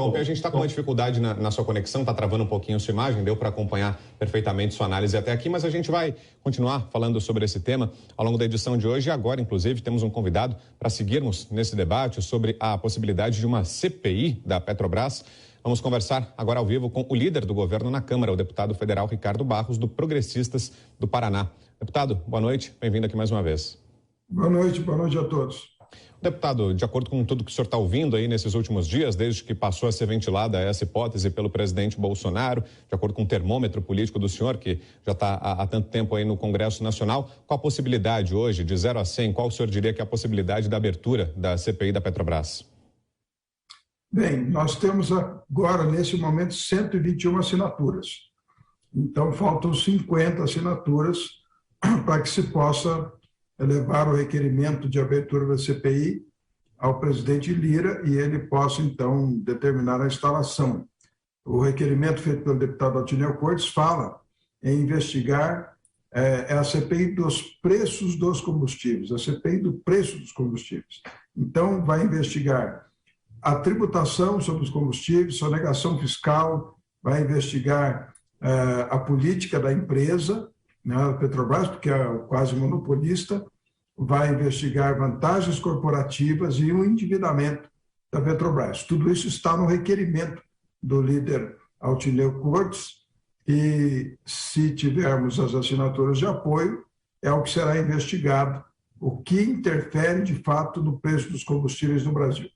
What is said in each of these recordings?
Bom, a gente está com uma dificuldade na sua conexão, está travando um pouquinho a sua imagem, deu para acompanhar perfeitamente sua análise até aqui, mas a gente vai continuar falando sobre esse tema ao longo da edição de hoje. E agora, inclusive, temos um convidado para seguirmos nesse debate sobre a possibilidade de uma CPI da Petrobras. Vamos conversar agora ao vivo com o líder do governo na Câmara, o deputado federal Ricardo Barros, do Progressistas do Paraná. Deputado, boa noite, bem-vindo aqui mais uma vez. Boa noite a todos. Deputado, de acordo com tudo que o senhor está ouvindo aí nesses últimos dias, desde que passou a ser ventilada essa hipótese pelo presidente Bolsonaro, de acordo com o termômetro político do senhor, que já está há tanto tempo aí no Congresso Nacional, qual a possibilidade hoje, de 0 a 100, qual o senhor diria que é a possibilidade da abertura da CPI da Petrobras? Bem, nós temos agora, nesse momento, 121 assinaturas. Então, faltam 50 assinaturas para que se possa levar o requerimento de abertura da CPI ao presidente Lira e ele possa, então, determinar a instalação. O requerimento feito pelo deputado Altinel Cortes fala em investigar a CPI dos preços dos combustíveis, a CPI do preço dos combustíveis. Então, vai investigar a tributação sobre os combustíveis, sonegação fiscal, vai investigar a política da empresa, né, a Petrobras, porque é quase monopolista, vai investigar vantagens corporativas e o endividamento da Petrobras. Tudo isso está no requerimento do líder Altinel Cortes e, se tivermos as assinaturas de apoio, é o que será investigado, o que interfere, de fato, no preço dos combustíveis no Brasil.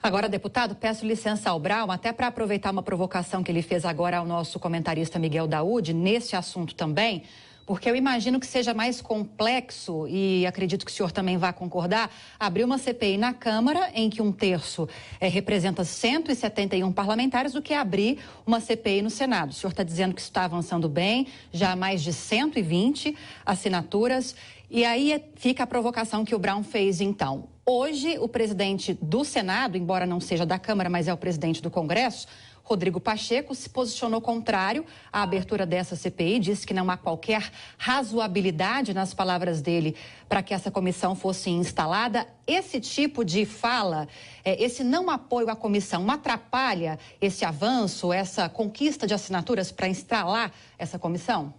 Agora, deputado, peço licença ao Brown, até para aproveitar uma provocação que ele fez agora ao nosso comentarista Miguel Daúde, nesse assunto também, porque eu imagino que seja mais complexo, e acredito que o senhor também vai concordar, abrir uma CPI na Câmara, em que um terço representa 171 parlamentares, do que abrir uma CPI no Senado. O senhor está dizendo que isso está avançando bem, já há mais de 120 assinaturas, e aí fica a provocação que o Brown fez, então. Hoje, o presidente do Senado, embora não seja da Câmara, mas é o presidente do Congresso, Rodrigo Pacheco, se posicionou contrário à abertura dessa CPI, disse que não há qualquer razoabilidade, nas palavras dele, para que essa comissão fosse instalada. Esse tipo de fala, esse não apoio à comissão, atrapalha esse avanço, essa conquista de assinaturas para instalar essa comissão?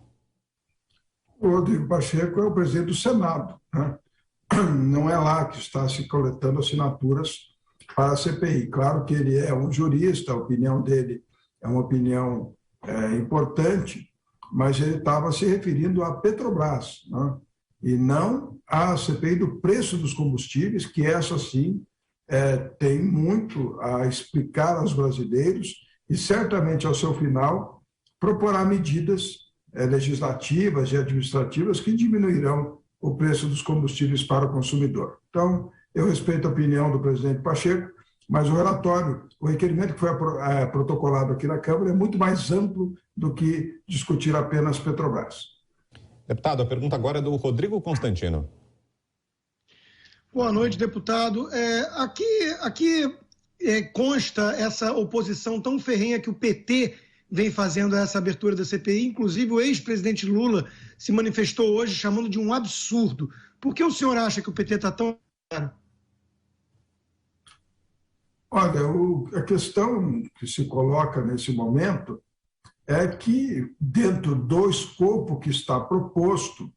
O Rodrigo Pacheco é o presidente do Senado, né? Não é lá que está se coletando assinaturas para a CPI. Claro que ele é um jurista, a opinião dele é uma opinião importante, mas ele estava se referindo à Petrobras, né? E não à CPI do preço dos combustíveis, que essa sim tem muito a explicar aos brasileiros e certamente ao seu final proporá medidas legislativas e administrativas que diminuirão o preço dos combustíveis para o consumidor. Então, eu respeito a opinião do presidente Pacheco, mas o relatório, o requerimento que foi protocolado aqui na Câmara é muito mais amplo do que discutir apenas Petrobras. Deputado, a pergunta agora é do Rodrigo Constantino. Boa noite, deputado. Aqui consta essa oposição tão ferrenha que o PT vem fazendo a essa abertura da CPI. Inclusive, o ex-presidente Lula se manifestou hoje chamando de um absurdo. Por que o senhor acha que o PT está tão... Olha, a questão que se coloca nesse momento é que, dentro do escopo que está proposto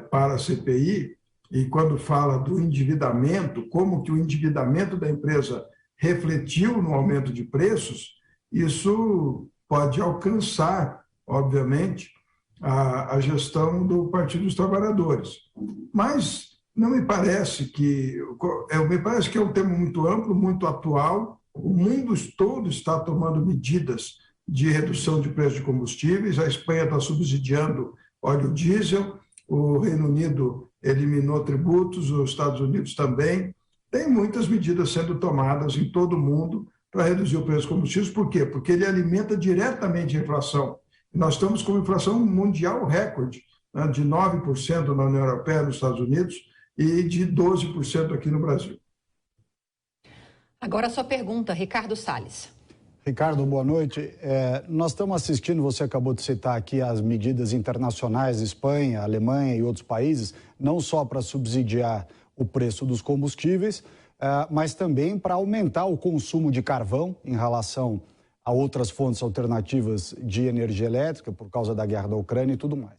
para a CPI, e quando fala do endividamento, como que o endividamento da empresa refletiu no aumento de preços, isso pode alcançar, obviamente, a gestão do Partido dos Trabalhadores. Mas não me parece que... me parece que é um tema muito amplo, muito atual. O mundo todo está tomando medidas de redução de preço de combustíveis. A Espanha está subsidiando óleo diesel, o Reino Unido eliminou tributos, os Estados Unidos também. Tem muitas medidas sendo tomadas em todo o mundo para reduzir o preço dos combustíveis. Por quê? Porque ele alimenta diretamente a inflação. Nós estamos com uma inflação mundial recorde, né, de 9% na União Europeia, nos Estados Unidos, e de 12% aqui no Brasil. Agora a sua pergunta, Ricardo Salles. Ricardo, boa noite. Nós estamos assistindo, você acabou de citar aqui as medidas internacionais, Espanha, Alemanha e outros países, não só para subsidiar o preço dos combustíveis, mas também para aumentar o consumo de carvão em relação a outras fontes alternativas de energia elétrica, por causa da guerra da Ucrânia e tudo mais.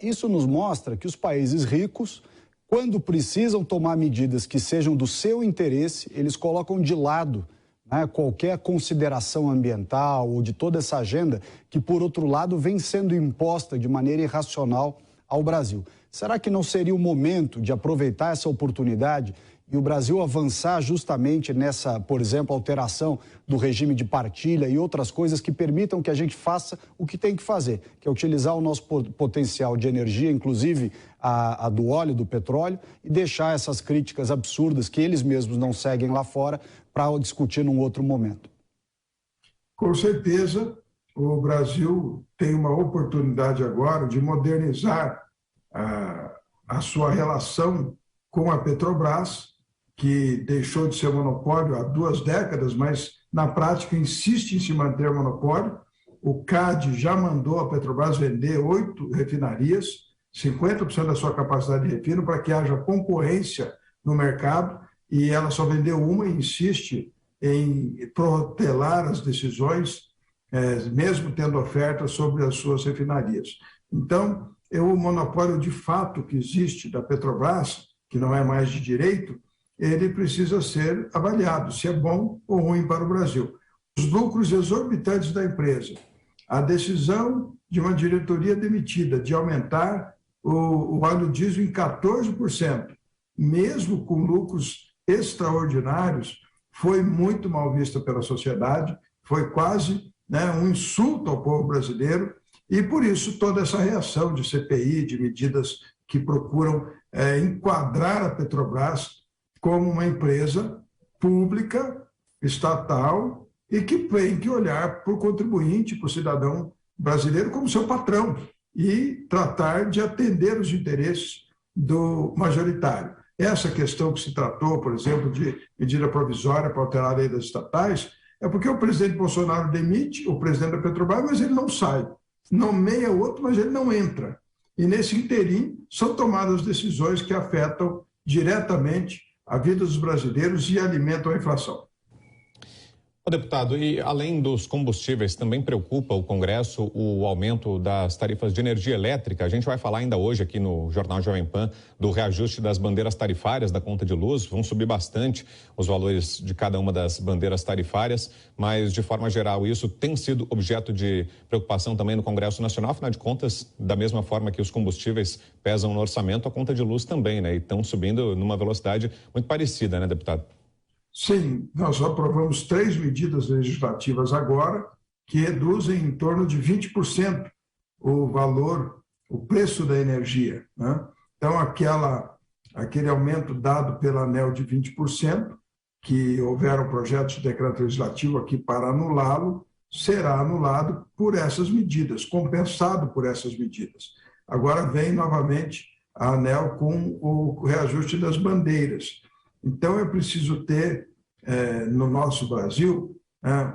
Isso nos mostra que os países ricos, quando precisam tomar medidas que sejam do seu interesse, eles colocam de lado, né, qualquer consideração ambiental ou de toda essa agenda que, por outro lado, vem sendo imposta de maneira irracional ao Brasil. Será que não seria o momento de aproveitar essa oportunidade e o Brasil avançar justamente nessa, por exemplo, alteração do regime de partilha e outras coisas que permitam que a gente faça o que tem que fazer, que é utilizar o nosso potencial de energia, inclusive a do óleo, do petróleo, e deixar essas críticas absurdas que eles mesmos não seguem lá fora para discutir num outro momento? Com certeza, o Brasil tem uma oportunidade agora de modernizar a sua relação com a Petrobras, que deixou de ser monopólio há 2 décadas, mas na prática insiste em se manter monopólio. O CAD já mandou a Petrobras vender 8 refinarias, 50% da sua capacidade de refino, para que haja concorrência no mercado, e ela só vendeu uma e insiste em protelar as decisões, mesmo tendo ofertas sobre as suas refinarias. Então, o monopólio de fato que existe da Petrobras, que não é mais de direito, ele precisa ser avaliado, se é bom ou ruim para o Brasil. Os lucros exorbitantes da empresa, a decisão de uma diretoria demitida de aumentar o óleo diesel em 14%, mesmo com lucros extraordinários, foi muito mal vista pela sociedade, foi quase, né, um insulto ao povo brasileiro, e por isso toda essa reação de CPI, de medidas que procuram enquadrar a Petrobras como uma empresa pública, estatal, e que tem que olhar para o contribuinte, para o cidadão brasileiro como seu patrão e tratar de atender os interesses do majoritário. Essa questão que se tratou, por exemplo, de medida provisória para alterar a lei das estatais, é porque o presidente Bolsonaro demite o presidente da Petrobras, mas ele não sai. Nomeia outro, mas ele não entra. E nesse interim são tomadas decisões que afetam diretamente a vida dos brasileiros e alimentam a inflação. Deputado, e além dos combustíveis, também preocupa o Congresso o aumento das tarifas de energia elétrica. A gente vai falar ainda hoje aqui no Jornal Jovem Pan do reajuste das bandeiras tarifárias da conta de luz. Vão subir bastante os valores de cada uma das bandeiras tarifárias, mas de forma geral isso tem sido objeto de preocupação também no Congresso Nacional. Afinal de contas, da mesma forma que os combustíveis pesam no orçamento, a conta de luz também, né? E estão subindo numa velocidade muito parecida, né, deputado? Sim, nós aprovamos 3 medidas legislativas agora que reduzem em torno de 20% o valor, o preço da energia, né? Então, aquele aumento dado pela ANEEL de 20%, que houveram projetos de decreto legislativo aqui para anulá-lo, será anulado por essas medidas, compensado por essas medidas. Agora vem novamente a ANEEL com o reajuste das bandeiras. Então, é preciso ter, no nosso Brasil,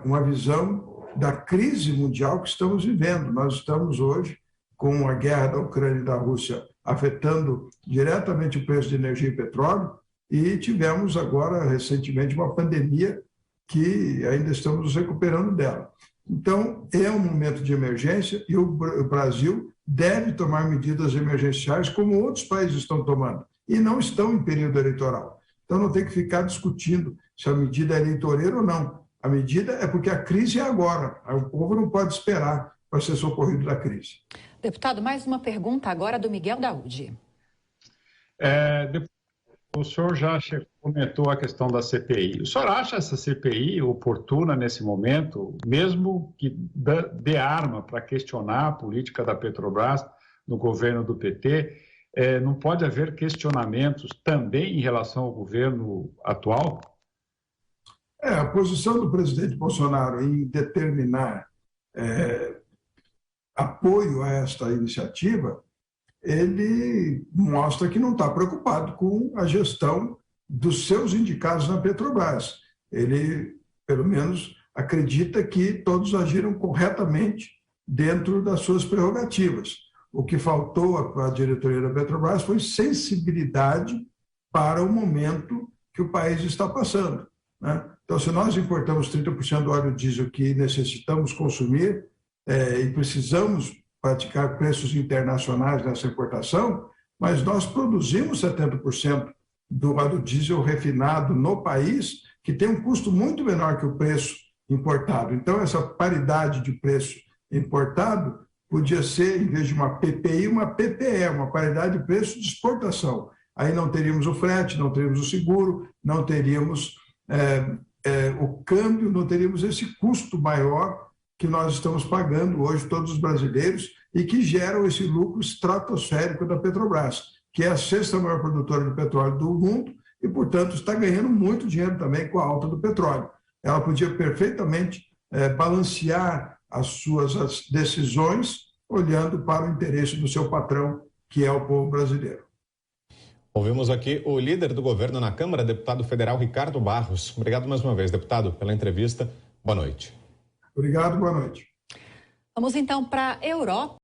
uma visão da crise mundial que estamos vivendo. Nós estamos hoje com a guerra da Ucrânia e da Rússia afetando diretamente o preço de energia e petróleo, e tivemos agora, recentemente, uma pandemia que ainda estamos nos recuperando dela. Então, é um momento de emergência e o Brasil deve tomar medidas emergenciais como outros países estão tomando, e não estão em período eleitoral. Então, não tem que ficar discutindo se a medida é eleitoreira ou não. A medida é porque a crise é agora. O povo não pode esperar para ser socorrido da crise. Deputado, mais uma pergunta agora do Miguel Daúde. O senhor já comentou a questão da CPI. O senhor acha essa CPI oportuna nesse momento, mesmo que dê arma para questionar a política da Petrobras no governo do PT? Não pode haver questionamentos também em relação ao governo atual? A posição do presidente Bolsonaro em determinar apoio a esta iniciativa, ele mostra que não está preocupado com a gestão dos seus indicados na Petrobras. Ele, pelo menos, acredita que todos agiram corretamente dentro das suas prerrogativas. O que faltou à diretoria da Petrobras foi sensibilidade para o momento que o país está passando, né? Então, se nós importamos 30% do óleo diesel que necessitamos consumir e precisamos praticar preços internacionais nessa importação, mas nós produzimos 70% do óleo diesel refinado no país, que tem um custo muito menor que o preço importado. Então, essa paridade de preço importado podia ser, em vez de uma PPI, uma PPE, uma paridade de preço de exportação. Aí não teríamos o frete, não teríamos o seguro, não teríamos o câmbio, não teríamos esse custo maior que nós estamos pagando hoje, todos os brasileiros, e que geram esse lucro estratosférico da Petrobras, que é a sexta maior produtora de petróleo do mundo e, portanto, está ganhando muito dinheiro também com a alta do petróleo. Ela podia perfeitamente balancear as suas decisões olhando para o interesse do seu patrão, que é o povo brasileiro. Ouvimos aqui o líder do governo na Câmara, deputado federal Ricardo Barros. Obrigado mais uma vez, deputado, pela entrevista. Boa noite. Obrigado, boa noite. Vamos então para a Europa.